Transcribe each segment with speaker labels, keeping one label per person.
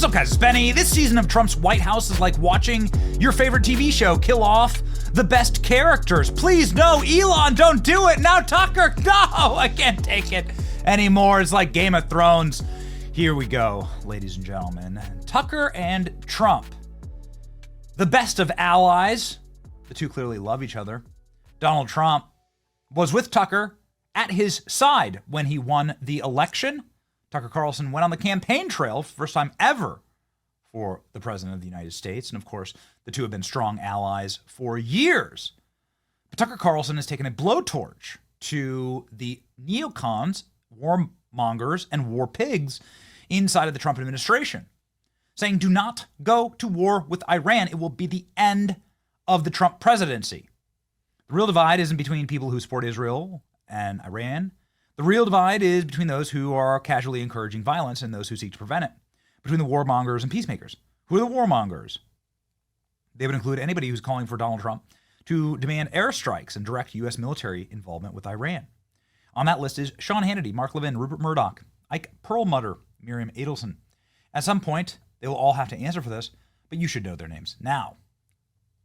Speaker 1: What's up, guys? It's Benny. This season of Trump's White House is like watching your favorite TV show kill off the best characters. Please, no, Elon, don't do it. Now Tucker, no, I can't take it anymore. It's like Game of Thrones. Here we go, ladies and gentlemen. Tucker and Trump, the best of allies. The two clearly love each other. Donald Trump was with Tucker at his side when he won the election. Tucker Carlson went on the campaign trail, first time ever for the President of the United States. And of course, the two have been strong allies for years. But Tucker Carlson has taken a blowtorch to the neocons, warmongers, and war pigs inside of the Trump administration, saying, do not go to war with Iran. It will be the end of the Trump presidency. The real divide isn't between people who support Israel and Iran. The real divide is between those who are casually encouraging violence and those who seek to prevent it, between the warmongers and peacemakers. Who are the warmongers? They would include anybody who's calling for Donald Trump to demand airstrikes and direct U.S. military involvement with Iran. On that list is Sean Hannity, Mark Levin, Rupert Murdoch, Ike Perlmutter, Miriam Adelson. At some point, they will all have to answer for this, but you should know their names now.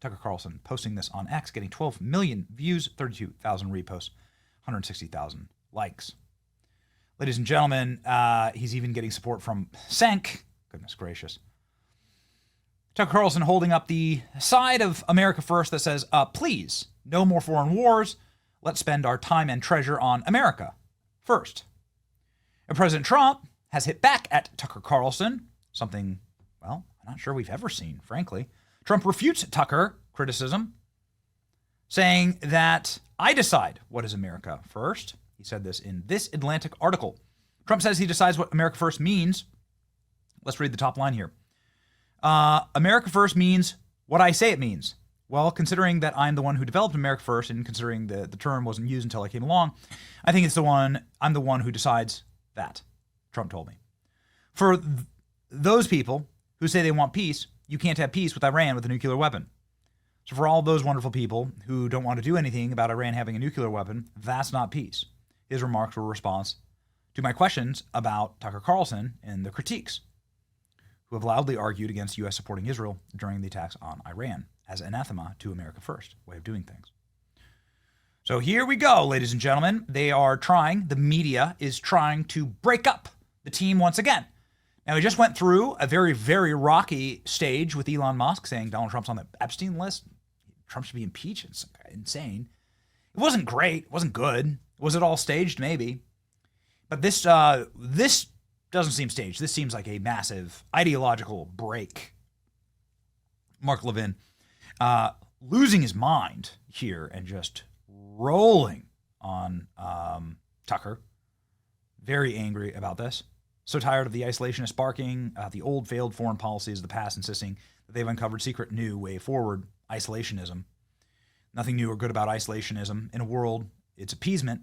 Speaker 1: Tucker Carlson posting this on X, getting 12 million views, 32,000 reposts, 160,000 likes. Ladies and gentlemen, he's even getting support from Cenk. Goodness gracious. Tucker Carlson holding up the side of America First that says, please, no more foreign wars. Let's spend our time and treasure on America first. And President Trump has hit back at Tucker Carlson, something, well, I'm not sure we've ever seen, frankly. Trump refutes Tucker criticism, saying that I decide what is America first. He said this in this Atlantic article. Trump says he decides what America First means. Let's read the top line here. America First means what I say it means. Well, considering that I'm the one who developed America First and considering the term wasn't used until I came along, I think I'm the one who decides that, Trump told me. For those people who say they want peace, you can't have peace with Iran with a nuclear weapon. So for all those wonderful people who don't want to do anything about Iran having a nuclear weapon, that's not peace. His remarks were a response to my questions about Tucker Carlson and the critiques, who have loudly argued against U.S. supporting Israel during the attacks on Iran as anathema to America First way of doing things. So here we go, ladies and gentlemen. The media is trying to break up the team once again. Now, we just went through a very, very rocky stage with Elon Musk saying Donald Trump's on the Epstein list. Trump should be impeached. It's insane. It wasn't great. It wasn't good. Was it all staged? Maybe. But this doesn't seem staged. This seems like a massive ideological break. Mark Levin losing his mind here and just rolling on Tucker. Very angry about this. So tired of the isolationist barking, the old failed foreign policies of the past, insisting that they've uncovered secret new way forward, isolationism. Nothing new or good about isolationism. In a world, it's appeasement.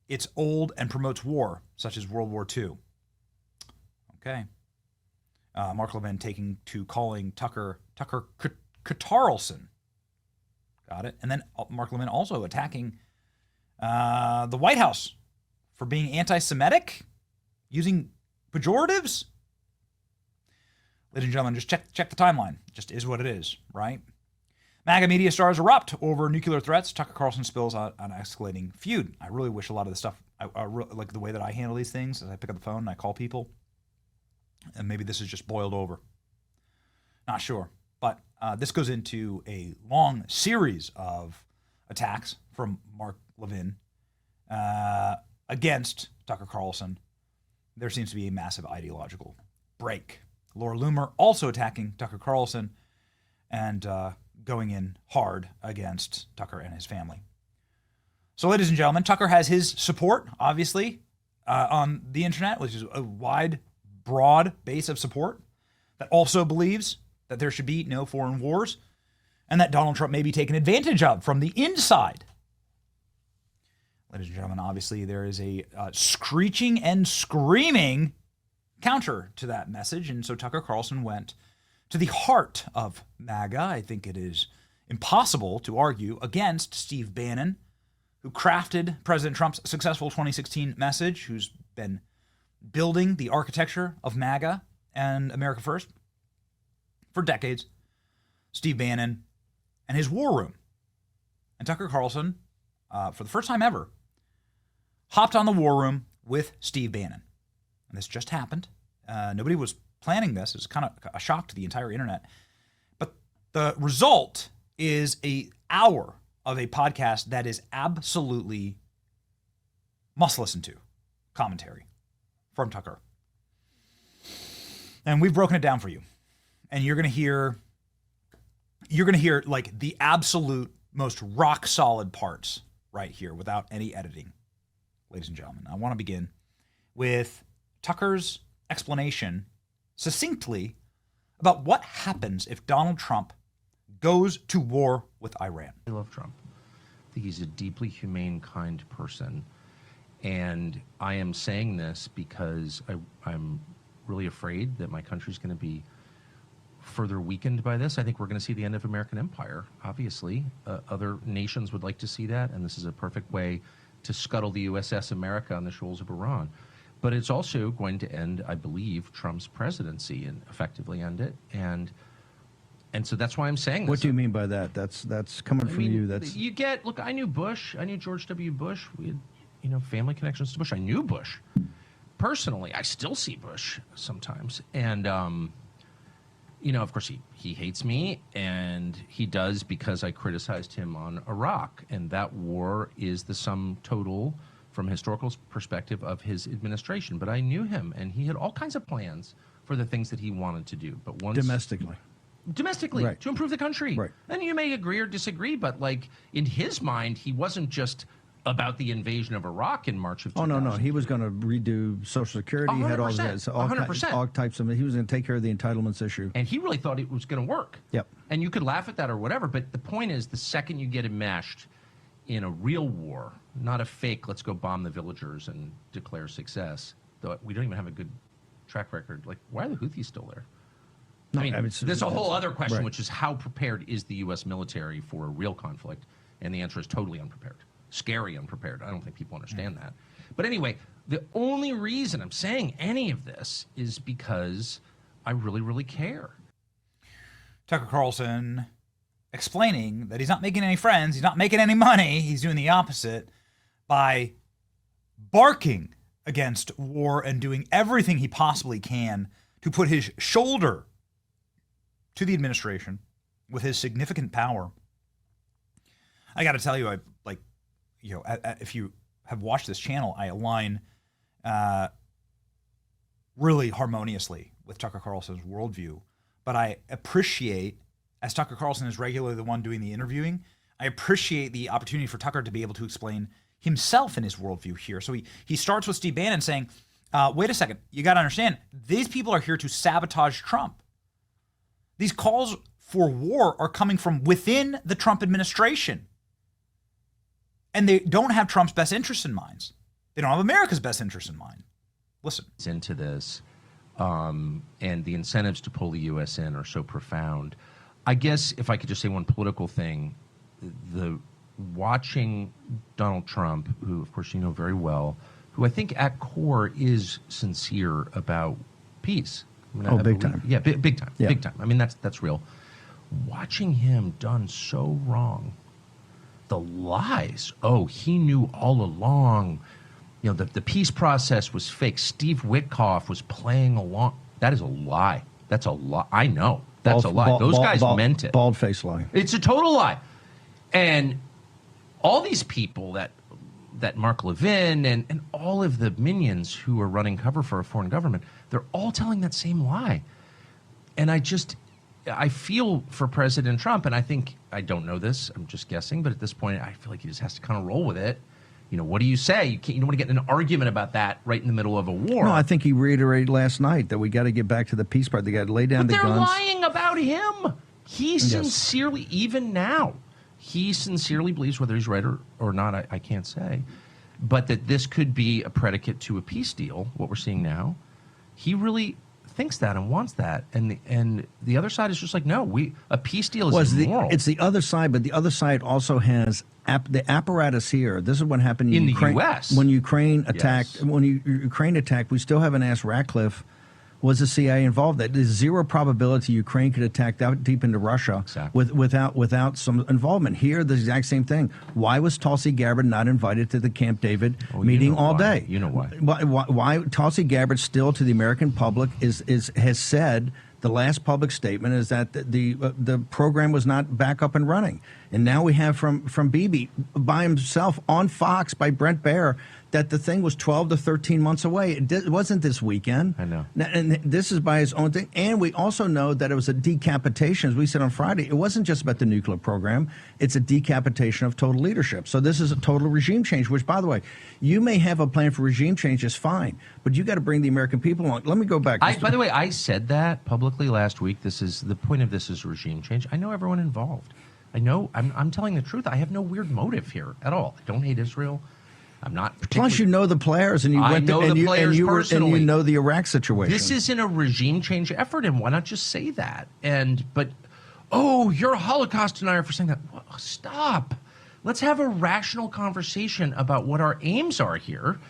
Speaker 1: It's old and promotes war, such as World War II. Okay. Mark Levin calling Tucker Carlson. Got it. And then Mark Levin also attacking the White House for being anti-Semitic, using pejoratives. Ladies and gentlemen, just check the timeline. It just is what it is, right? MAGA media stars erupt over nuclear threats. Tucker Carlson spills on an escalating feud. I really wish a lot of this stuff, like the way that I handle these things, as I pick up the phone and I call people, and maybe this is just boiled over. Not sure. But this goes into a long series of attacks from Mark Levin against Tucker Carlson. There seems to be a massive ideological break. Laura Loomer also attacking Tucker Carlson and going in hard against Tucker and his family. So, ladies and gentlemen, Tucker has his support, obviously, on the internet, which is a wide, broad base of support that also believes that there should be no foreign wars and that Donald Trump may be taken advantage of from the inside. Ladies and gentlemen, obviously there is a screeching and screaming counter to that message, and so Tucker Carlson went to the heart of MAGA. I think it is impossible to argue against Steve Bannon, who crafted President Trump's successful 2016 message, who's been building the architecture of MAGA and America First for decades, Steve Bannon and his war room. And Tucker Carlson, for the first time ever, hopped on the war room with Steve Bannon. And this just happened. Nobody was planning this. It was kind of a shock to the entire internet. But the result is an hour of a podcast that is absolutely must listen to commentary from Tucker. And we've broken it down for you. And you're going to hear like the absolute most rock solid parts right here without any editing. Ladies and gentlemen, I want to begin with Tucker's explanation succinctly about what happens if Donald Trump goes to war with Iran.
Speaker 2: I love Trump. I think he's a deeply humane, kind person. And I am saying this because I'm really afraid that my country's going to be further weakened by this. I think we're going to see the end of American empire, obviously. Other nations would like to see that, and this is a perfect way to scuttle the USS America on the shoals of Iran. But it's also going to end, I believe, Trump's presidency and effectively end it. And so that's why I'm saying this.
Speaker 3: What do you mean by that? That's coming from you. That's
Speaker 2: you get. Look, I knew Bush. I knew George W. Bush. We had, family connections to Bush. I knew Bush personally. I still see Bush sometimes, and of course, he hates me, and he does because I criticized him on Iraq, and that war is the sum total, from a historical perspective, of his administration. But I knew him, and he had all kinds of plans for the things that he wanted to do. But once domestically,
Speaker 3: right,
Speaker 2: to improve the country.
Speaker 3: Right.
Speaker 2: And you may agree or disagree, but like in his mind, he wasn't just about the invasion of Iraq in March of 2000.
Speaker 3: no. He was going to redo Social Security. He had all
Speaker 2: 100%.
Speaker 3: All types of. He was going to take care of the entitlements issue.
Speaker 2: And he really thought it was going to work.
Speaker 3: Yep.
Speaker 2: And you could laugh at that or whatever, but the point is, the second you get enmeshed in a real war, not a fake, let's go bomb the villagers and declare success, though we don't even have a good track record. Like, why are the Houthis still there?
Speaker 3: No,
Speaker 2: there's a whole other question,
Speaker 3: right,
Speaker 2: which is how prepared is the U.S. military for a real conflict? And the answer is totally unprepared. Scary unprepared. I don't think people understand that. But anyway, the only reason I'm saying any of this is because I really, really care.
Speaker 1: Tucker Carlson explaining that he's not making any friends, he's not making any money, he's doing the opposite by barking against war and doing everything he possibly can to put his shoulder to the administration with his significant power. I got to tell you, if you have watched this channel, I align really harmoniously with Tucker Carlson's worldview. But I appreciate, as Tucker Carlson is regularly the one doing the interviewing, I appreciate the opportunity for Tucker to be able to explain himself and his worldview here. So he starts with Steve Bannon saying, wait a second, you got to understand, these people are here to sabotage Trump. These calls for war are coming from within the Trump administration. And they don't have Trump's best interests in mind. They don't have America's best interests in mind. Listen.
Speaker 2: Into this, and the incentives to pull the U.S. in are so profound. I guess if I could just say one political thing, the watching Donald Trump, who of course you know very well, who I think at core is sincere about peace.
Speaker 3: Big time.
Speaker 2: Yeah, big time.
Speaker 3: Yeah.
Speaker 2: Big time. I mean, that's real. Watching him done so wrong. The lies. Oh, he knew all along. The peace process was fake. Steve Witkoff was playing along. That is a lie. That's a lie. I know. That's a lie. Those guys meant it.
Speaker 3: Bald-faced lie.
Speaker 2: It's a total lie. And all these people that Mark Levin and all of the minions who are running cover for a foreign government, they're all telling that same lie. And I feel for President Trump, and I don't know this, I'm just guessing, but at this point, I feel like he just has to kind of roll with it. What do you say? You don't want to get in an argument about that right in the middle of a war.
Speaker 3: No, I think he reiterated last night that we got to get back to the peace part. They got to lay down the guns.
Speaker 2: But they're lying about him. He sincerely, even now, he sincerely believes, whether he's right or not, I can't say, but that this could be a predicate to a peace deal, what we're seeing now. He really thinks that and wants that, and the other side is just like, no, a peace deal is immoral.
Speaker 3: It's the other side, but the other side also has the apparatus here. This is what happened
Speaker 2: in the
Speaker 3: Ukraine,
Speaker 2: U.S.
Speaker 3: when Ukraine attacked.
Speaker 2: Yes.
Speaker 3: When Ukraine attacked, we still haven't asked Ratcliffe. Was the CIA involved? There's zero probability Ukraine could attack that deep into Russia without some involvement. Here, the exact same thing. Why was Tulsi Gabbard not invited to the Camp David meeting all day?
Speaker 2: You know why?
Speaker 3: Why Tulsi Gabbard still to the American public has said the last public statement is that the program was not back up and running, and now we have from Bibi by himself on Fox by Brent Baer that the thing was 12 to 13 months away. It wasn't this weekend.
Speaker 2: I know.
Speaker 3: And this is by his own thing. And we also know that it was a decapitation, as we said on Friday. It wasn't just about the nuclear program. It's a decapitation of total leadership. So this is a total regime change, which, by the way, you may have a plan for regime change, is fine, but you got to bring the American people along. Let me go back.
Speaker 2: By the way, I said that publicly last week. The point of this is regime change. I know everyone involved. I know. I'm telling the truth. I have no weird motive here at all. I don't hate Israel. I'm not particularly...
Speaker 3: Plus, you know the players, and you went
Speaker 2: know the players personally.
Speaker 3: And you know the Iraq situation.
Speaker 2: This isn't a regime change effort, and why not just say that? But you're a Holocaust denier for saying that. Well, stop. Let's have a rational conversation about what our aims are here,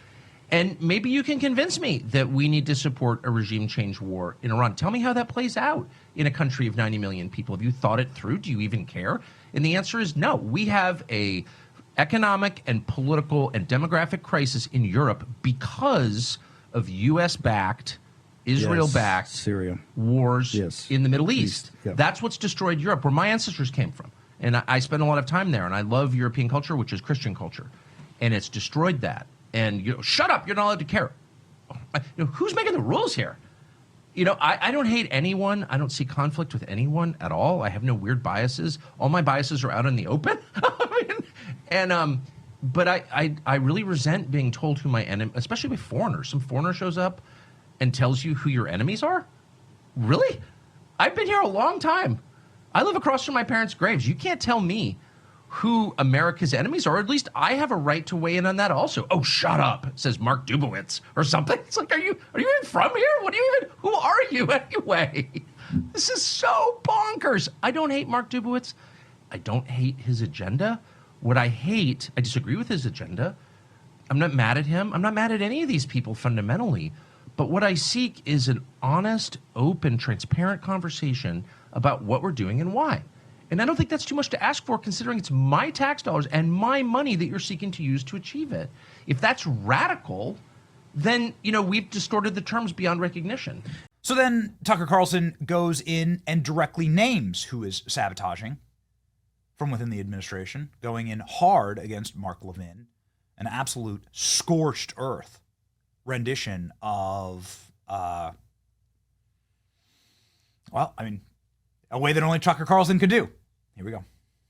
Speaker 2: and maybe you can convince me that we need to support a regime change war in Iran. Tell me how that plays out in a country of 90 million people. Have you thought it through? Do you even care? And the answer is no. We have a economic and political and demographic crisis in Europe because of U.S.-backed, Israel-backed
Speaker 3: Syria
Speaker 2: wars in the Middle East.
Speaker 3: Yep.
Speaker 2: That's what's destroyed Europe, where my ancestors came from. And I spend a lot of time there, and I love European culture, which is Christian culture. And it's destroyed that. And shut up, you're not allowed to care. Who's making the rules here? I don't hate anyone. I don't see conflict with anyone at all. I have no weird biases. All my biases are out in the open. But I really resent being told who my enemy, especially with foreigners. Some foreigner shows up and tells you who your enemies are. Really? I've been here a long time. I live across from my parents' graves. You can't tell me who America's enemies are. Or at least I have a right to weigh in on that also. Oh, shut up, says Mark Dubowitz or something. It's like, are you even from here? Who are you anyway? This is so bonkers. I don't hate Mark Dubowitz. I don't hate his agenda. What I hate, I disagree with his agenda. I'm not mad at him. I'm not mad at any of these people fundamentally. But what I seek is an honest, open, transparent conversation about what we're doing and why. And I don't think that's too much to ask for, considering it's my tax dollars and my money that you're seeking to use to achieve it. If that's radical, then, we've distorted the terms beyond recognition.
Speaker 1: So then Tucker Carlson goes in and directly names who is sabotaging from within the administration, going in hard against Mark Levin, an absolute scorched earth rendition of, a way that only Tucker Carlson could do. Here we go.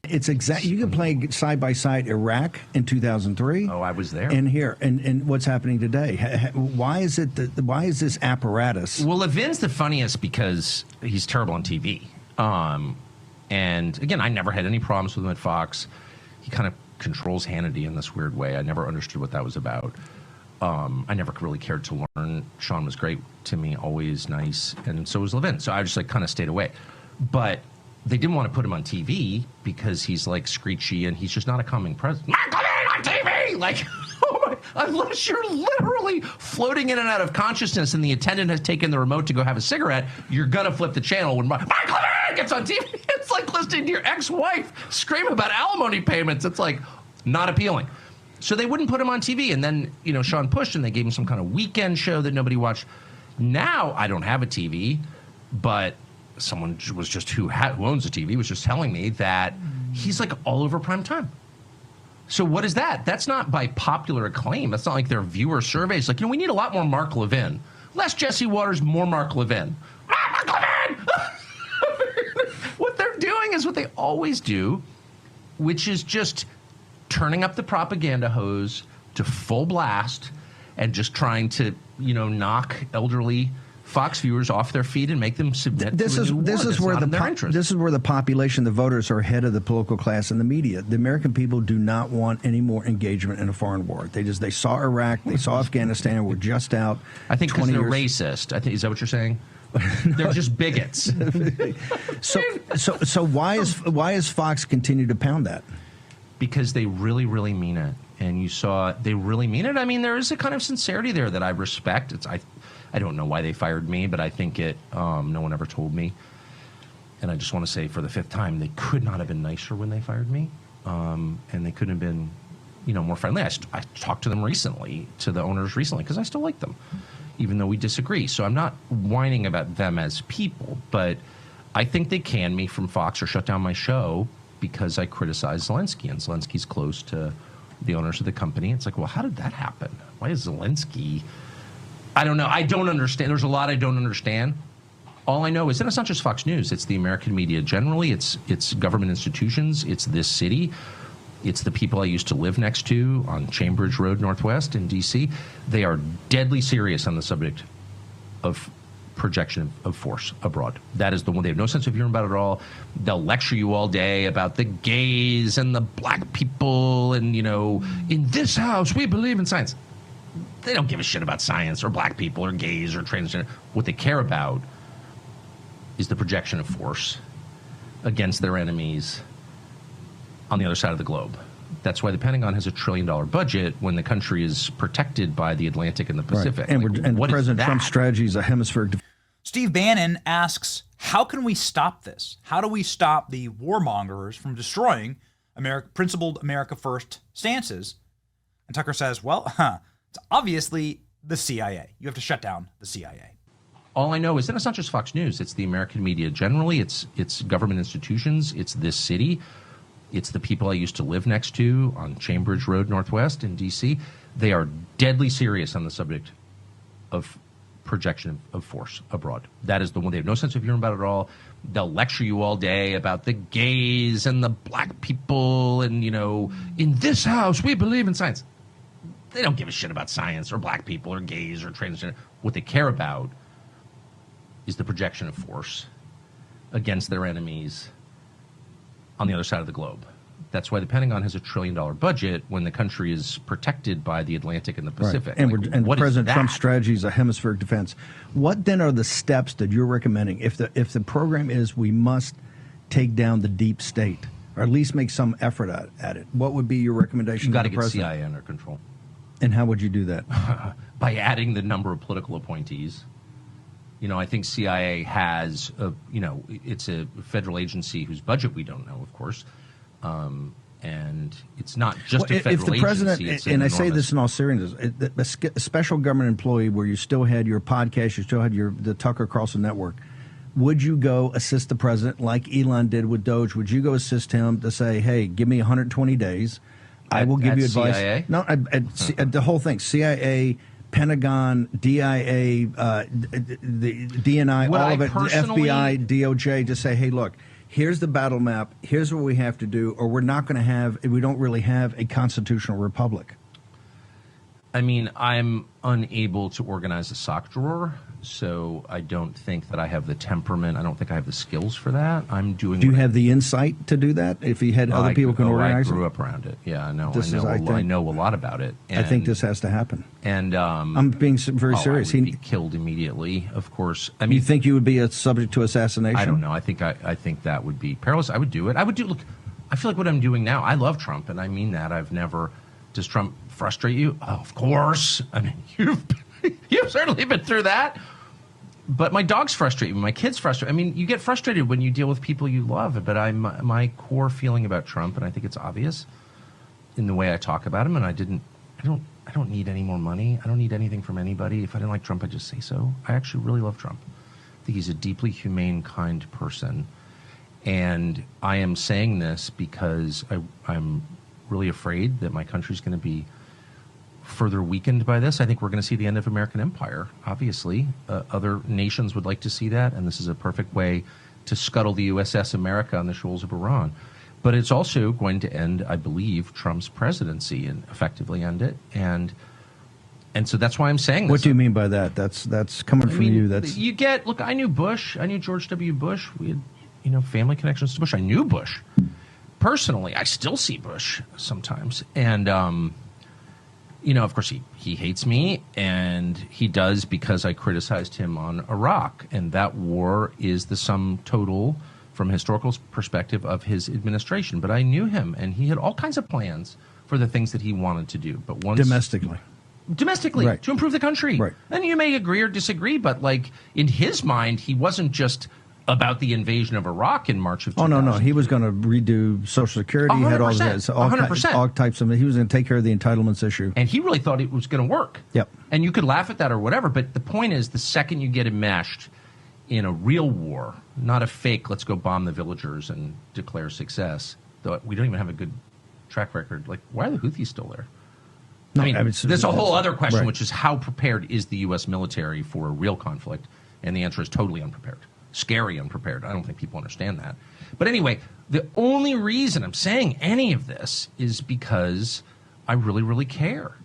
Speaker 3: It's you can play side by side Iraq in 2003.
Speaker 2: Oh, I was there.
Speaker 3: And here, and what's happening today. Why is this apparatus?
Speaker 2: Well, Levin's the funniest because he's terrible on TV. And again, I never had any problems with him at Fox. He kind of controls Hannity in this weird way. I never understood what that was about. I never really cared to learn. Sean was great to me, always nice, and so was Levin. So I just kind of stayed away. But they didn't want to put him on TV because he's screechy and he's just not a calming presence. Mark Levin on TV! Unless you're literally floating in and out of consciousness and the attendant has taken the remote to go have a cigarette, you're going to flip the channel when Mark Levin gets on TV. It's like listening to your ex-wife scream about alimony payments. It's not appealing. So they wouldn't put him on TV. And then, Sean pushed and they gave him some kind of weekend show that nobody watched. Now I don't have a TV, but someone was just who owns a TV was just telling me that he's all over prime time. So what is that? That's not by popular acclaim. That's not like their viewer surveys. We need a lot more Mark Levin. Less Jesse Waters, more Mark Levin. Mark Levin! What they're doing is what they always do, which is just turning up the propaganda hose to full blast and just trying to, knock elderly Fox viewers off their feet and make them submit to a new war. This is where
Speaker 3: the population, the voters, are ahead of the political class and the media. The American people do not want any more engagement in a foreign war. They saw Iraq, they saw Afghanistan, we're just out.
Speaker 2: I think because they're racist. Is that what you're saying? They're just bigots.
Speaker 3: So why is Fox continue to pound that?
Speaker 2: Because they really, really mean it. And you saw they really mean it. I mean, there is a kind of sincerity there that I respect. I don't know why they fired me, but I think no one ever told me. And I just want to say for the fifth time, they could not have been nicer when they fired me. And they couldn't have been, more friendly. I talked to them recently, to the owners recently, because I still like them, even though we disagree. So I'm not whining about them as people, but I think they canned me from Fox or shut down my show because I criticized Zelensky, and Zelensky's close to the owners of the company. It's like, well, how did that happen? Why is Zelensky? I don't know. I don't understand. There's a lot I don't understand. All I know is that it's not just Fox News. It's the American media generally. It's government institutions. It's this city. It's the people I used to live next to on Cambridge Road Northwest in D.C. They are deadly serious on the subject of projection of force abroad. That is the one. They have no sense of humor about it at all. They'll lecture you all day about the gays and the black people and, in this house, we believe in science. They don't give a shit about science or black people or gays or transgender. What they care about is the projection of force against their enemies on the other side of the globe. That's why the Pentagon has $1 trillion budget when the country is protected by the Atlantic and the Pacific.
Speaker 3: Right. And President Trump's strategy is a hemispheric.
Speaker 1: Steve Bannon asks, how can we stop this? How do we stop the warmongers from destroying principled America First stances? And Tucker says, well, it's obviously the CIA. You have to shut down the CIA.
Speaker 2: All I know is that it's not just Fox News. It's the American media generally. It's government institutions. It's this city. It's the people I used to live next to on Cambridge Road Northwest in D.C. They are deadly serious on the subject of projection of force abroad. That is the one. They have no sense of humor about it at all. They'll lecture you all day about the gays and the black people and, in this house, we believe in science. They don't give a shit about science or black people or gays or transgender. What they care about is the projection of force against their enemies on the other side of the globe. That's why the Pentagon has $1 trillion budget when the country is protected by the Atlantic and the Pacific.
Speaker 3: Right. And President Trump's strategy is a hemispheric defense. What then are the steps that you're recommending? If the program is we must take down the deep state, or at least make some effort at it, what would be your recommendation?
Speaker 2: You've got to get CIA under control.
Speaker 3: And how would you do that?
Speaker 2: By adding the number of political appointees. I think CIA has, it's a federal agency whose budget we don't know, of course. And it's not just a federal
Speaker 3: agency. If the president, and I say this in all seriousness, a special government employee where you still had your podcast, you still had the Tucker Carlson network, would you go assist the president like Elon did with Doge? Would you go assist him to say, hey, give me 120 days. I will give you advice.
Speaker 2: CIA?
Speaker 3: No, the whole thing, CIA, Pentagon, DIA, the DNI, all of it, the FBI, DOJ, to say, hey, look, here's the battle map. Here's what we have to do, or we don't really have a constitutional republic.
Speaker 2: I mean, I'm unable to organize a sock drawer, so I don't think that I have the temperament. I don't think I have the skills for that. Do you have
Speaker 3: the insight to do that? If you had other people can organize it?
Speaker 2: I grew up around it. Yeah, I know. I know a lot about it.
Speaker 3: I think this has to happen.
Speaker 2: And
Speaker 3: I'm being very serious.
Speaker 2: He would be killed immediately, of course. I mean,
Speaker 3: you think you would be subject to assassination?
Speaker 2: I don't know. I think that would be perilous. I would do it. Look, I feel like what I'm doing now. I love Trump, and I mean that. Does Trump frustrate you? Oh, of course. I mean, you've certainly been through that. But my dogs frustrate me. My kids frustrate. I mean, you get frustrated when you deal with people you love. But my core feeling about Trump, and I think it's obvious in the way I talk about him. And I don't need any more money. I don't need anything from anybody. If I didn't like Trump, I'd just say so. I actually really love Trump. I think he's a deeply humane, kind person. And I am saying this because I'm really afraid that my country's going to be further weakened by this. I think we're going to see the end of American empire, obviously. Other nations would like to see that, and this is a perfect way to scuttle the USS America on the shoals of Iran. But it's also going to end, I believe, Trump's presidency and effectively end it. And so that's why I'm saying this.
Speaker 3: What do you mean by that? That's coming from you.
Speaker 2: Look, I knew Bush. I knew George W. Bush. We had, family connections to Bush. I knew Bush. Personally, I still see Bush sometimes. And of course, he hates me, and he does because I criticized him on Iraq. And that war is the sum total, from a historical perspective, of his administration. But I knew him, and he had all kinds of plans for the things that he wanted to do. But once domestically,
Speaker 3: right,
Speaker 2: to improve the country.
Speaker 3: Right.
Speaker 2: And you may agree or disagree, but like in his mind, he wasn't just about the invasion of Iraq in March of 2000.
Speaker 3: Oh, no. He was going to redo Social Security.
Speaker 2: 100%,
Speaker 3: He had all this,
Speaker 2: 100%.
Speaker 3: all types of. He was going to take care of the entitlements issue.
Speaker 2: And he really thought it was going to work.
Speaker 3: Yep.
Speaker 2: And you could laugh at that or whatever, but the point is, the second you get enmeshed in a real war, not a fake, let's go bomb the villagers and declare success, though we don't even have a good track record. Like, why are the Houthis still there?
Speaker 3: No,
Speaker 2: I mean, there's a whole other question,
Speaker 3: right,
Speaker 2: which is how prepared is the U.S. military for a real conflict? And the answer is totally unprepared. Scary unprepared. I don't think people understand that. But anyway, the only reason I'm saying any of this is because I really, really care.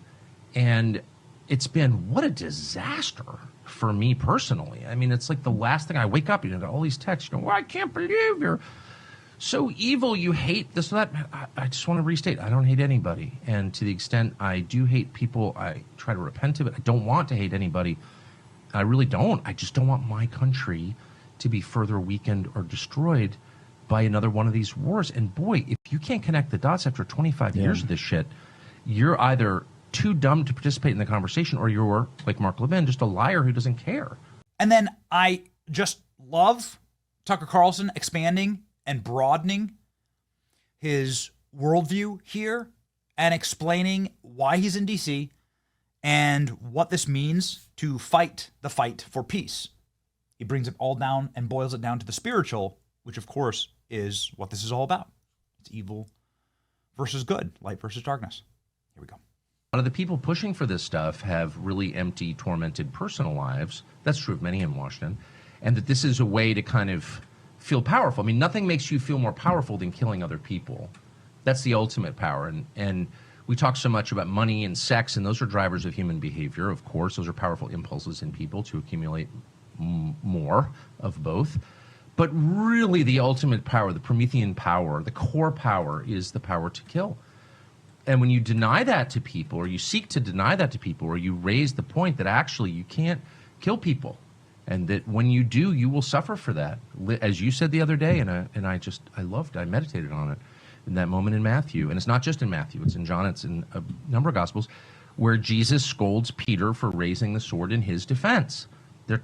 Speaker 2: And it's been, what a disaster for me personally. I mean, it's like the last thing I wake up, got all these texts, well, I can't believe you're so evil, you hate this or that. I just want to restate, I don't hate anybody. And to the extent I do hate people, I try to repent of it. I don't want to hate anybody. I really don't. I just don't want my country to be further weakened or destroyed by another one of these wars. And boy, if you can't connect the dots after 25 years of this shit, you're either too dumb to participate in the conversation, or you're, like Mark Levin, just a liar who doesn't care.
Speaker 1: And then I just love Tucker Carlson expanding and broadening his worldview here and explaining why he's in D.C. and what this means to fight the fight for peace. He brings it all down and boils it down to the spiritual, which, of course, is what this is all about. It's evil versus good, light versus darkness. Here we go.
Speaker 2: A lot of the people pushing for this stuff have really empty, tormented personal lives. That's true of many in Washington. And that this is a way to kind of feel powerful. I mean, nothing makes you feel more powerful than killing other people. That's the ultimate power. And we talk so much about money and sex, and those are drivers of human behavior. Of course, those are powerful impulses in people to accumulate more of both. But really the ultimate power, the Promethean power, the core power, is the power to kill. And when you deny that to people, or you seek to deny that to people, or you raise the point that actually you can't kill people, and that when you do, you will suffer for that. As you said the other day, and I loved, I meditated on it in that moment in Matthew. And it's not just in Matthew, it's in John, it's in a number of Gospels, where Jesus scolds Peter for raising the sword in his defense.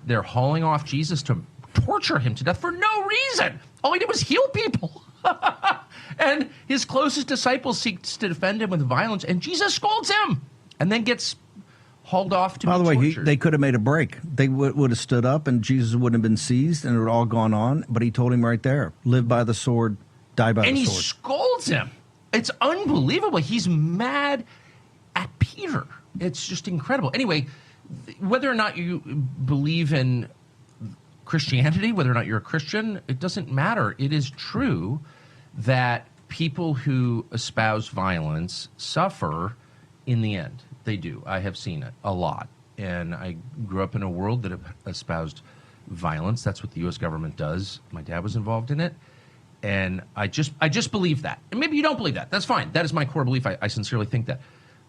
Speaker 2: They're hauling off Jesus to torture him to death for no reason. All he did was heal people. And his closest disciples seeks to defend him with violence, and Jesus scolds him and then gets hauled off to be tortured. By the way,
Speaker 3: they could have made a break. They would have stood up, and Jesus wouldn't have been seized, and it would all gone on. But he told him right there, live by the sword, die by the sword.
Speaker 2: And he scolds him. It's unbelievable. He's mad at Peter. It's just incredible. Anyway, whether or not you believe in Christianity, whether or not you're a Christian, it doesn't matter. It is true that people who espouse violence suffer in the end. They do. I have seen it a lot. And I grew up in a world that espoused violence. That's what the U.S. government does. My dad was involved in it. And I just believe that. And maybe you don't believe that. That's fine. That is my core belief. I sincerely think that.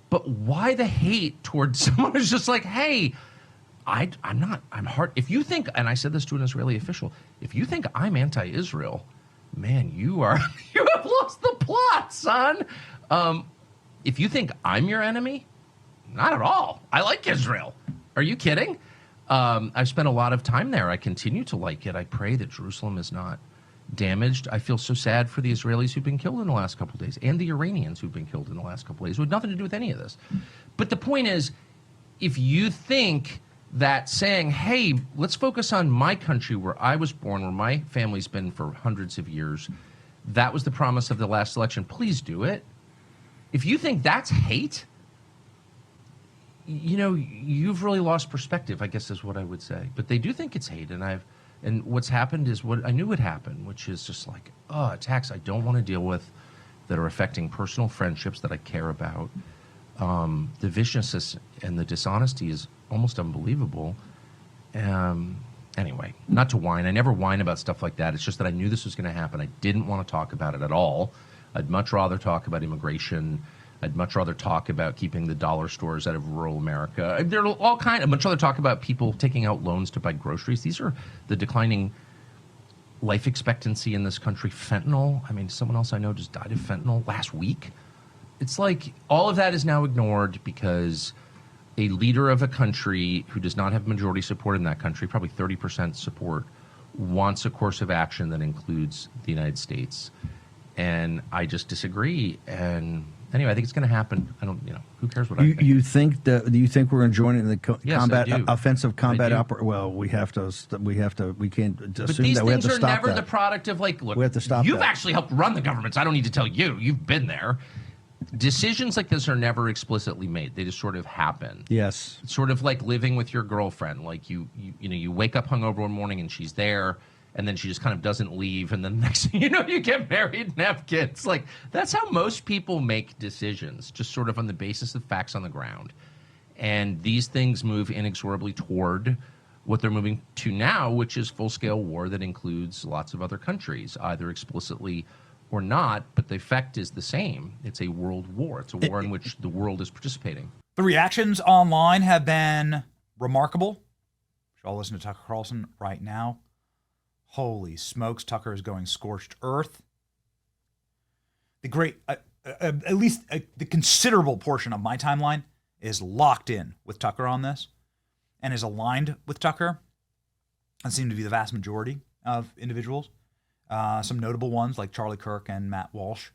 Speaker 2: But why the hate towards someone who's just like, hey, I'm hard. If you think, and I said this to an Israeli official, if you think I'm anti-Israel, man, you have lost the plot, son. If you think I'm your enemy, not at all. I like Israel. Are you kidding? I've spent a lot of time there. I continue to like it. I pray that Jerusalem is not damaged. I feel so sad for the Israelis who've been killed in the last couple of days, and the Iranians who've been killed in the last couple of days, who had nothing to do with any of this. But the point is, if you think that saying, hey, let's focus on my country where I was born, where my family's been for hundreds of years, that was the promise of the last election, please do it. If you think that's hate, you've really lost perspective, I guess is what I would say. But they do think it's hate, and what's happened is what I knew would happen, which is just like, attacks I don't want to deal with that are affecting personal friendships that I care about. The viciousness and the dishonesty is almost unbelievable. Anyway, not to whine. I never whine about stuff like that. It's just that I knew this was going to happen. I didn't want to talk about it at all. I'd much rather talk about immigration, I'd much rather talk about keeping the dollar stores out of rural America. There are all kinds. I'd much rather talk about people taking out loans to buy groceries. These are the declining life expectancy in this country. Fentanyl. I mean, someone else I know just died of fentanyl last week. It's like all of that is now ignored because a leader of a country who does not have majority support in that country, probably 30% support, wants a course of action that includes the United States. And I just disagree. And anyway, I think it's going to happen. I don't, who cares what I think?
Speaker 3: Do you think we're going to join in the
Speaker 2: Yes,
Speaker 3: combat
Speaker 2: I do.
Speaker 3: offensive combat
Speaker 2: I do.
Speaker 3: operation? Well, we can't assume
Speaker 2: But
Speaker 3: that
Speaker 2: these
Speaker 3: we have
Speaker 2: things
Speaker 3: to
Speaker 2: are
Speaker 3: stop
Speaker 2: never
Speaker 3: that.
Speaker 2: the product of look,
Speaker 3: We have to stop
Speaker 2: you've
Speaker 3: that.
Speaker 2: actually helped run the governments. I don't need to tell you. You've been there. Decisions like this are never explicitly made. They just sort of happen.
Speaker 3: Yes.
Speaker 2: It's sort of like living with your girlfriend. Like you wake up hungover one morning and she's there, and then she just kind of doesn't leave, and then the next thing you know, you get married and have kids. Like, that's how most people make decisions, just sort of on the basis of facts on the ground. And these things move inexorably toward what they're moving to now, which is full-scale war that includes lots of other countries, either explicitly or not, but the effect is the same. It's a world war. It's a war in which the world is participating.
Speaker 1: The reactions online have been remarkable. Should all listen to Tucker Carlson right now. Holy smokes, Tucker is going scorched earth. The great, at least the considerable portion of my timeline is locked in with Tucker on this and is aligned with Tucker. That seem to be the vast majority of individuals. Some notable ones like Charlie Kirk and Matt Walsh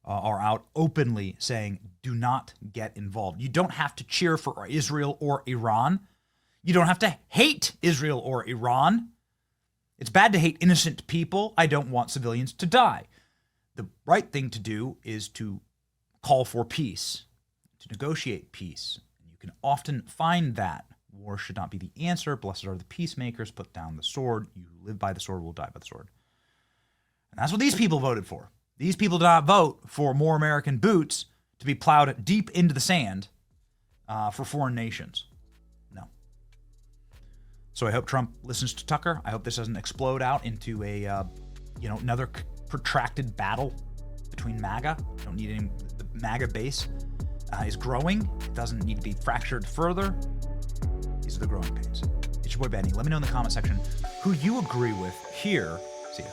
Speaker 1: are out openly saying, do not get involved. You don't have to cheer for Israel or Iran. You don't have to hate Israel or Iran. It's bad to hate innocent people. I don't want civilians to die. The right thing to do is to call for peace, to negotiate peace. You can often find that. War should not be the answer. Blessed are the peacemakers. Put down the sword. You who live by the sword will die by the sword. And that's what these people voted for. These people did not vote for more American boots to be plowed deep into the sand for foreign nations. No. So I hope Trump listens to Tucker. I hope this doesn't explode out into a, another protracted battle between MAGA. I don't need any. The MAGA base is growing. It doesn't need to be fractured further. These are the growing pains. It's your boy Benny. Let me know in the comment section who you agree with here. See ya.